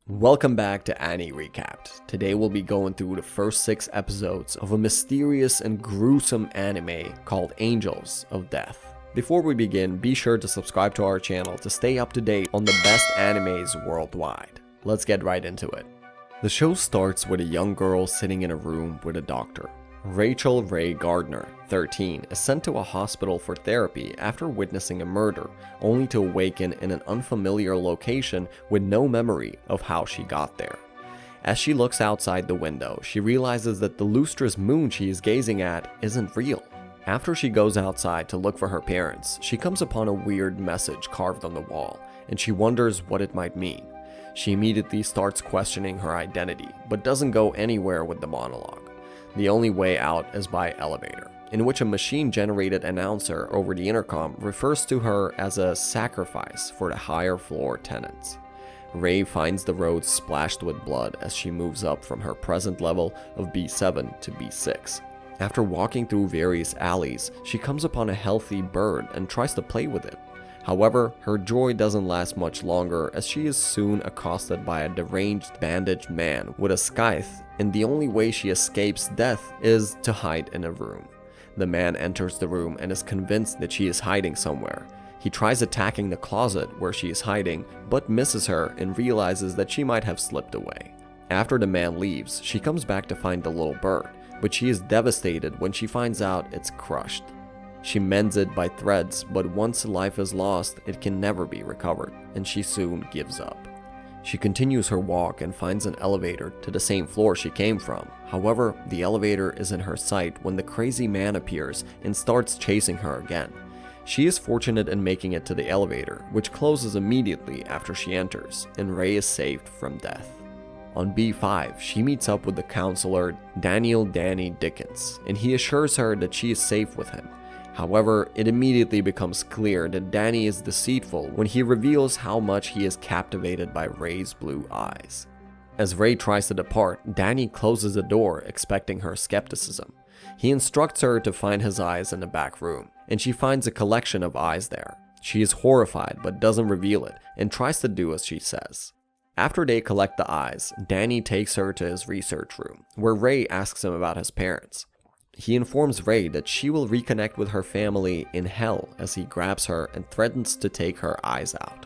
Welcome back to Annie Recapped. Today we'll be going through the first 6 episodes of a mysterious and gruesome anime called Angels of Death. Before we begin, be sure to subscribe to our channel to stay up to date on the best animes worldwide. Let's get right into it. The show starts with a young girl sitting in a room with a doctor. Rachel Ray Gardner, 13, is sent to a hospital for therapy after witnessing a murder, only to awaken in an unfamiliar location with no memory of how she got there. As she looks outside the window, she realizes that the lustrous moon she is gazing at isn't real. After she goes outside to look for her parents, she comes upon a weird message carved on the wall, and she wonders what it might mean. She immediately starts questioning her identity, but doesn't go anywhere with the monologue. The only way out is by elevator, in which a machine-generated announcer over the intercom refers to her as a sacrifice for the higher floor tenants. Ray finds the road splashed with blood as she moves up from her present level of B7 to B6. After walking through various alleys, she comes upon a healthy bird and tries to play with it. However, her joy doesn't last much longer as she is soon accosted by a deranged bandaged man with a scythe, and the only way she escapes death is to hide in a room. The man enters the room and is convinced that she is hiding somewhere. He tries attacking the closet where she is hiding, but misses her and realizes that she might have slipped away. After the man leaves, she comes back to find the little bird, but she is devastated when she finds out it's crushed. She mends it by threads, but once life is lost, it can never be recovered, and she soon gives up. She continues her walk and finds an elevator to the same floor she came from. However, the elevator is in her sight when the crazy man appears and starts chasing her again. She is fortunate in making it to the elevator, which closes immediately after she enters, and Ray is saved from death. On B5, she meets up with the counselor Daniel Danny Dickens, and he assures her that she is safe with him. However, it immediately becomes clear that Danny is deceitful when he reveals how much he is captivated by Ray's blue eyes. As Ray tries to depart, Danny closes the door, expecting her skepticism. He instructs her to find his eyes in the back room, and she finds a collection of eyes there. She is horrified but doesn't reveal it, and tries to do as she says. After they collect the eyes, Danny takes her to his research room, where Ray asks him about his parents. He informs Ray that she will reconnect with her family in hell as he grabs her and threatens to take her eyes out.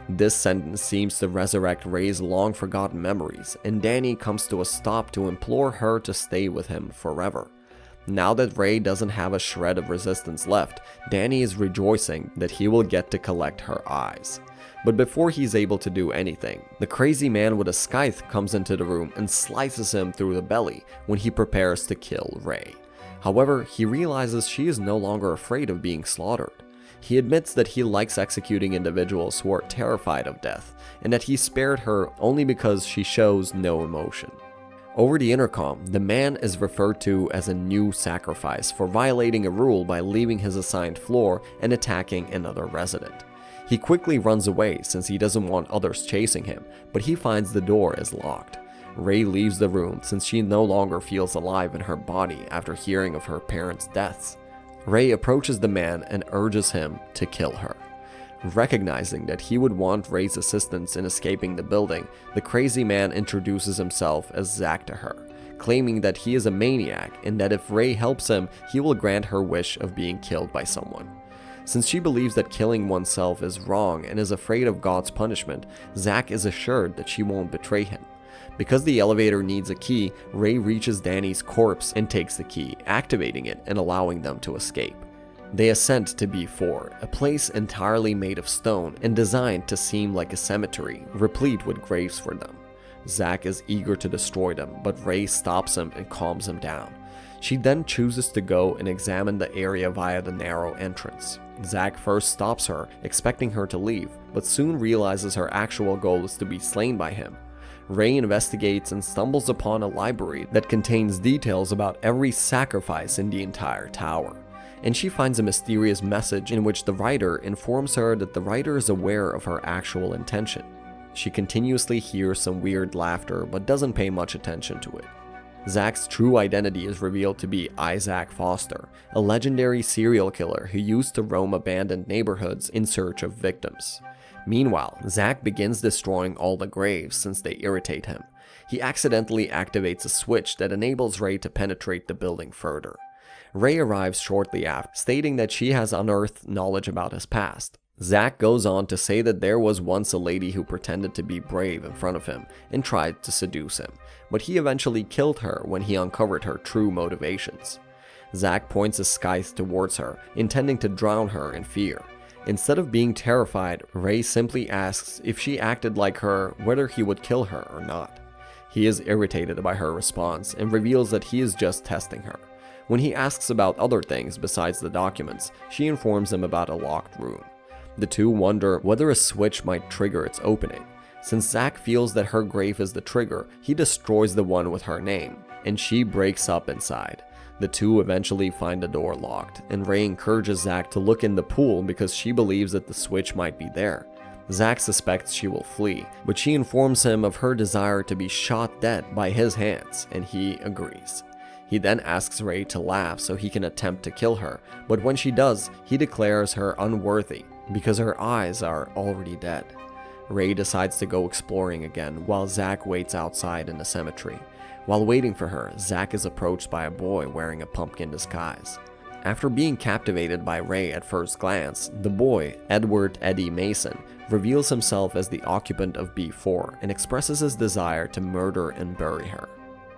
This sentence seems to resurrect Ray's long forgotten memories, and Danny comes to a stop to implore her to stay with him forever. Now that Ray doesn't have a shred of resistance left, Danny is rejoicing that he will get to collect her eyes. But before he's able to do anything, the crazy man with a scythe comes into the room and slices him through the belly when he prepares to kill Ray. However, he realizes she is no longer afraid of being slaughtered. He admits that he likes executing individuals who are terrified of death, and that he spared her only because she shows no emotion. Over the intercom, the man is referred to as a new sacrifice for violating a rule by leaving his assigned floor and attacking another resident. He quickly runs away since he doesn't want others chasing him, but he finds the door is locked. Ray leaves the room since she no longer feels alive in her body after hearing of her parents' deaths. Ray approaches the man and urges him to kill her. Recognizing that he would want Ray's assistance in escaping the building, the crazy man introduces himself as Zack to her, claiming that he is a maniac and that if Ray helps him, he will grant her wish of being killed by someone. Since she believes that killing oneself is wrong and is afraid of God's punishment, Zack is assured that she won't betray him. Because the elevator needs a key, Ray reaches Danny's corpse and takes the key, activating it and allowing them to escape. They ascend to B4, a place entirely made of stone and designed to seem like a cemetery, replete with graves for them. Zack is eager to destroy them, but Ray stops him and calms him down. She then chooses to go and examine the area via the narrow entrance. Zack first stops her, expecting her to leave, but soon realizes her actual goal is to be slain by him. Ray investigates and stumbles upon a library that contains details about every sacrifice in the entire tower. And she finds a mysterious message in which the writer informs her that the writer is aware of her actual intention. She continuously hears some weird laughter but doesn't pay much attention to it. Zack's true identity is revealed to be Isaac Foster, a legendary serial killer who used to roam abandoned neighborhoods in search of victims. Meanwhile, Zach begins destroying all the graves since they irritate him. He accidentally activates a switch that enables Ray to penetrate the building further. Ray arrives shortly after, stating that she has unearthed knowledge about his past. Zach goes on to say that there was once a lady who pretended to be brave in front of him and tried to seduce him, but he eventually killed her when he uncovered her true motivations. Zach points a scythe towards her, intending to drown her in fear. Instead of being terrified, Ray simply asks if she acted like her, whether he would kill her or not. He is irritated by her response and reveals that he is just testing her. When he asks about other things besides the documents, she informs him about a locked room. The two wonder whether a switch might trigger its opening. Since Zach feels that her grave is the trigger, he destroys the one with her name, and she breaks up inside. The two eventually find the door locked, and Ray encourages Zach to look in the pool because she believes that the switch might be there. Zach suspects she will flee, but she informs him of her desire to be shot dead by his hands, and he agrees. He then asks Ray to laugh so he can attempt to kill her, but when she does, he declares her unworthy because her eyes are already dead. Ray decides to go exploring again while Zach waits outside in the cemetery. While waiting for her, Zach is approached by a boy wearing a pumpkin disguise. After being captivated by Ray at first glance, the boy, Edward Eddie Mason, reveals himself as the occupant of B4 and expresses his desire to murder and bury her.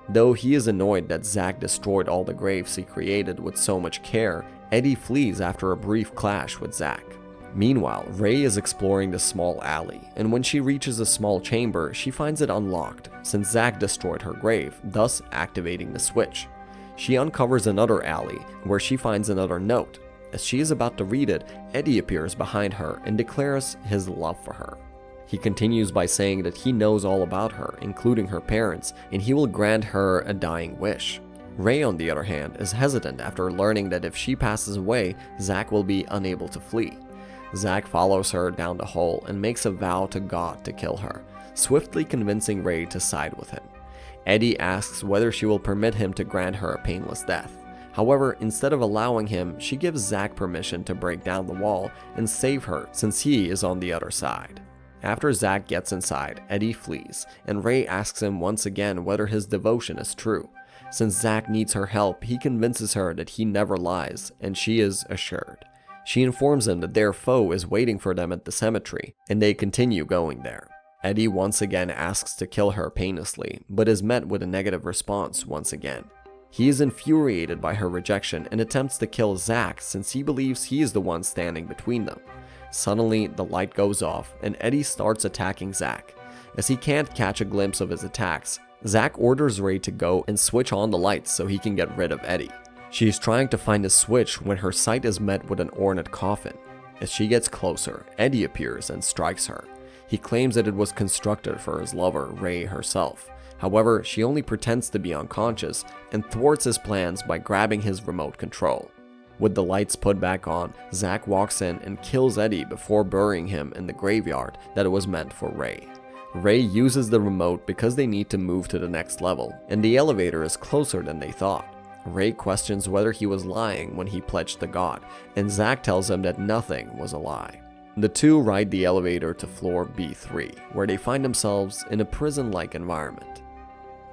Though he is annoyed that Zach destroyed all the graves he created with so much care, Eddie flees after a brief clash with Zach. Meanwhile, Ray is exploring the small alley, and when she reaches a small chamber, she finds it unlocked, since Zach destroyed her grave, thus activating the switch. She uncovers another alley, where she finds another note. As she is about to read it, Eddie appears behind her and declares his love for her. He continues by saying that he knows all about her, including her parents, and he will grant her a dying wish. Ray, on the other hand, is hesitant after learning that if she passes away, Zach will be unable to flee. Zach follows her down the hall and makes a vow to God to kill her, swiftly convincing Ray to side with him. Eddie asks whether she will permit him to grant her a painless death. However, instead of allowing him, she gives Zach permission to break down the wall and save her since he is on the other side. After Zach gets inside, Eddie flees, and Ray asks him once again whether his devotion is true. Since Zach needs her help, he convinces her that he never lies, and she is assured. She informs him that their foe is waiting for them at the cemetery, and they continue going there. Eddie once again asks to kill her painlessly, but is met with a negative response once again. He is infuriated by her rejection and attempts to kill Zach since he believes he is the one standing between them. Suddenly, the light goes off, and Eddie starts attacking Zach. As he can't catch a glimpse of his attacks, Zach orders Ray to go and switch on the lights so he can get rid of Eddie. She is trying to find a switch when her sight is met with an ornate coffin. As she gets closer, Eddie appears and strikes her. He claims that it was constructed for his lover, Ray herself. However, she only pretends to be unconscious and thwarts his plans by grabbing his remote control. With the lights put back on, Zach walks in and kills Eddie before burying him in the graveyard that it was meant for Ray. Ray uses the remote because they need to move to the next level, and the elevator is closer than they thought. Ray questions whether he was lying when he pledged to God, and Zach tells him that nothing was a lie. The two ride the elevator to floor B3, where they find themselves in a prison-like environment.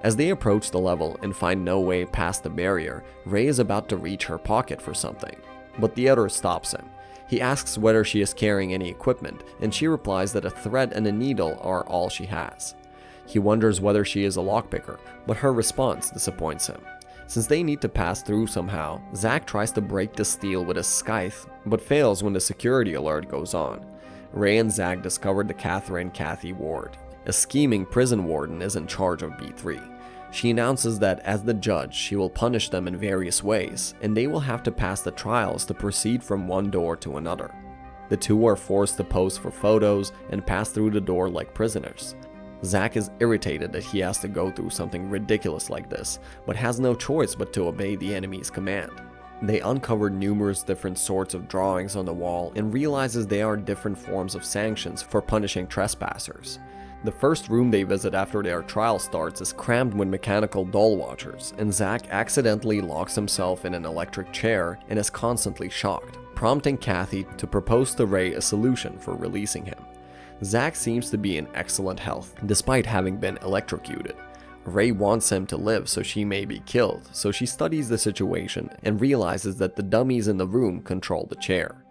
As they approach the level and find no way past the barrier, Ray is about to reach her pocket for something, but the other stops him. He asks whether she is carrying any equipment, and she replies that a thread and a needle are all she has. He wonders whether she is a lockpicker, but her response disappoints him. Since they need to pass through somehow, Zach tries to break the steel with a scythe, but fails when the security alert goes on. Ray and Zach discover the Catherine Cathy Ward. A scheming prison warden is in charge of B3. She announces that as the judge, she will punish them in various ways, and they will have to pass the trials to proceed from one door to another. The two are forced to pose for photos and pass through the door like prisoners. Zach is irritated that he has to go through something ridiculous like this, but has no choice but to obey the enemy's command. They uncover numerous different sorts of drawings on the wall and realizes they are different forms of sanctions for punishing trespassers. The first room they visit after their trial starts is crammed with mechanical doll watchers, and Zach accidentally locks himself in an electric chair and is constantly shocked, prompting Cathy to propose to Ray a solution for releasing him. Zach seems to be in excellent health, despite having been electrocuted. Ray wants him to live so she may be killed, so she studies the situation and realizes that the dummies in the room control the chair.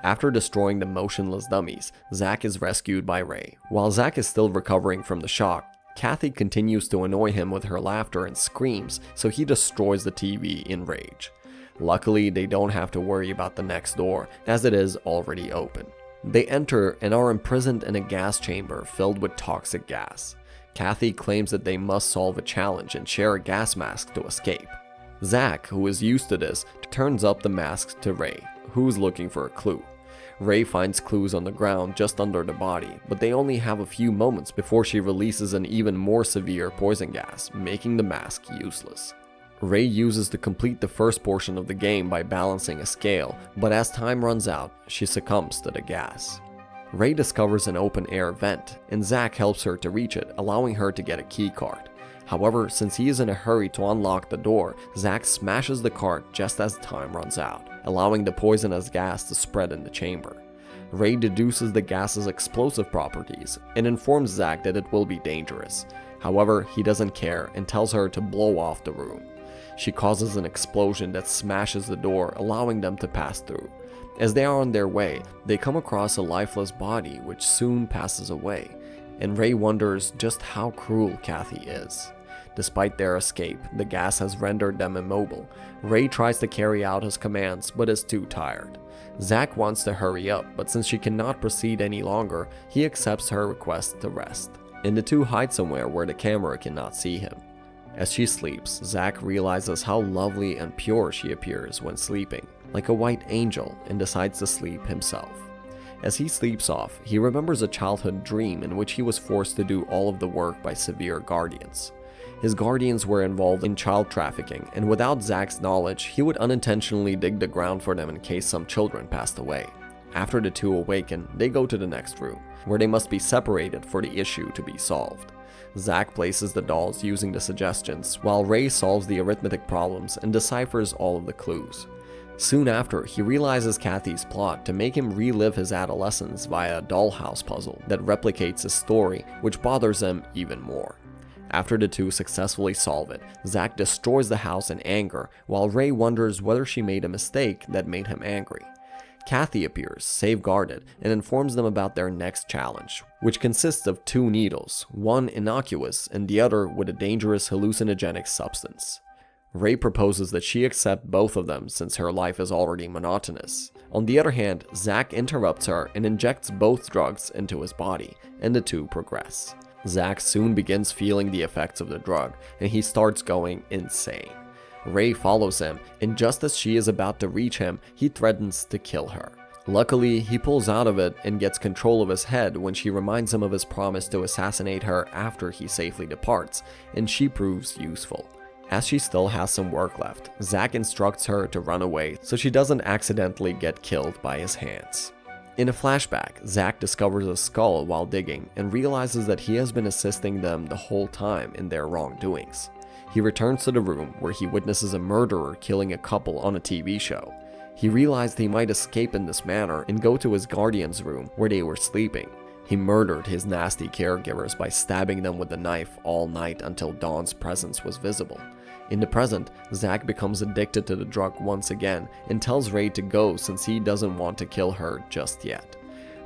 After destroying the motionless dummies, Zach is rescued by Ray. While Zach is still recovering from the shock, Kathy continues to annoy him with her laughter and screams, so he destroys the TV in rage. Luckily, they don't have to worry about the next door, as it is already open. They enter and are imprisoned in a gas chamber filled with toxic gas. Kathy claims that they must solve a challenge and share a gas mask to escape. Zach, who is used to this, turns up the mask to Ray, who's looking for a clue. Ray finds clues on the ground just under the body, but they only have a few moments before she releases an even more severe poison gas, making the mask useless. Ray uses to complete the first portion of the game by balancing a scale, but as time runs out, she succumbs to the gas. Ray discovers an open air vent, and Zach helps her to reach it, allowing her to get a key card. However, since he is in a hurry to unlock the door, Zach smashes the card just as time runs out, allowing the poisonous gas to spread in the chamber. Ray deduces the gas's explosive properties and informs Zach that it will be dangerous. However, he doesn't care and tells her to blow off the room. She causes an explosion that smashes the door, allowing them to pass through. As they are on their way, they come across a lifeless body which soon passes away, and Ray wonders just how cruel Kathy is. Despite their escape, the gas has rendered them immobile. Ray tries to carry out his commands, but is too tired. Zach wants to hurry up, but since she cannot proceed any longer, he accepts her request to rest, and the two hide somewhere where the camera cannot see him. As she sleeps, Zach realizes how lovely and pure she appears when sleeping, like a white angel, and decides to sleep himself. As he sleeps off, he remembers a childhood dream in which he was forced to do all of the work by severe guardians. His guardians were involved in child trafficking, and without Zach's knowledge, he would unintentionally dig the ground for them in case some children passed away. After the two awaken, they go to the next room, where they must be separated for the issue to be solved. Zach places the dolls using the suggestions, while Ray solves the arithmetic problems and deciphers all of the clues. Soon after, he realizes Kathy's plot to make him relive his adolescence via a dollhouse puzzle that replicates his story, which bothers him even more. After the two successfully solve it, Zach destroys the house in anger, while Ray wonders whether she made a mistake that made him angry. Kathy appears, safeguarded, and informs them about their next challenge, which consists of two needles, one innocuous and the other with a dangerous hallucinogenic substance. Ray proposes that she accept both of them since her life is already monotonous. On the other hand, Zach interrupts her and injects both drugs into his body, and the two progress. Zach soon begins feeling the effects of the drug, and he starts going insane. Ray follows him, and just as she is about to reach him, he threatens to kill her. Luckily, he pulls out of it and gets control of his head when she reminds him of his promise to assassinate her after he safely departs, and she proves useful. As she still has some work left, Zach instructs her to run away so she doesn't accidentally get killed by his hands. In a flashback, Zach discovers a skull while digging and realizes that he has been assisting them the whole time in their wrongdoings. He returns to the room where he witnesses a murderer killing a couple on a TV show. He realized he might escape in this manner and go to his guardian's room where they were sleeping. He murdered his nasty caregivers by stabbing them with a knife all night until Dawn's presence was visible. In the present, Zach becomes addicted to the drug once again and tells Ray to go since he doesn't want to kill her just yet.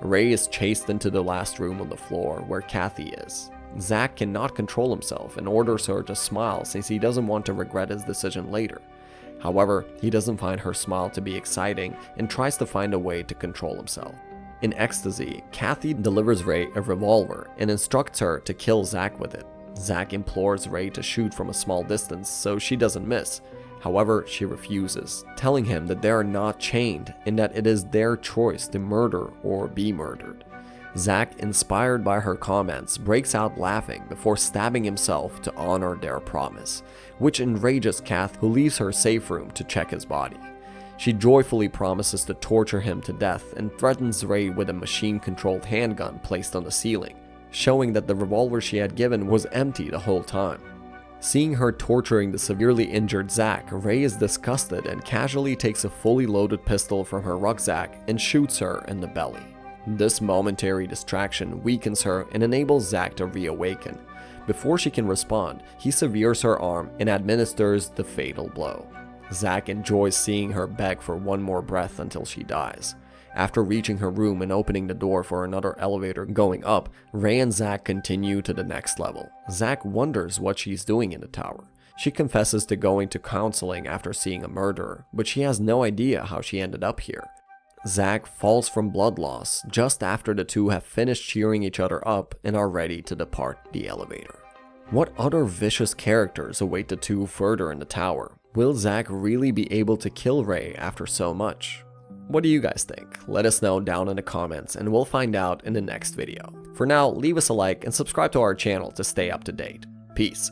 Ray is chased into the last room on the floor where Kathy is. Zach cannot control himself and orders her to smile since he doesn't want to regret his decision later. However, he doesn't find her smile to be exciting and tries to find a way to control himself. In ecstasy, Kathy delivers Ray a revolver and instructs her to kill Zach with it. Zach implores Ray to shoot from a small distance so she doesn't miss. However, she refuses, telling him that they are not chained and that it is their choice to murder or be murdered. Zach, inspired by her comments, breaks out laughing before stabbing himself to honor their promise, which enrages Kath, who leaves her safe room to check his body. She joyfully promises to torture him to death and threatens Ray with a machine-controlled handgun placed on the ceiling, showing that the revolver she had given was empty the whole time. Seeing her torturing the severely injured Zach, Ray is disgusted and casually takes a fully loaded pistol from her rucksack and shoots her in the belly. This momentary distraction weakens her and enables Zack to reawaken. Before she can respond, he severs her arm and administers the fatal blow. Zack enjoys seeing her beg for one more breath until she dies. After reaching her room and opening the door for another elevator going up, Ray and Zack continue to the next level. Zack wonders what she's doing in the tower. She confesses to going to counseling after seeing a murderer, but she has no idea how she ended up here. Zack falls from blood loss just after the two have finished cheering each other up and are ready to depart the elevator. What other vicious characters await the two further in the tower? Will Zack really be able to kill Ray after so much? What do you guys think? Let us know down in the comments and we'll find out in the next video. For now, leave us a like and subscribe to our channel to stay up to date. Peace.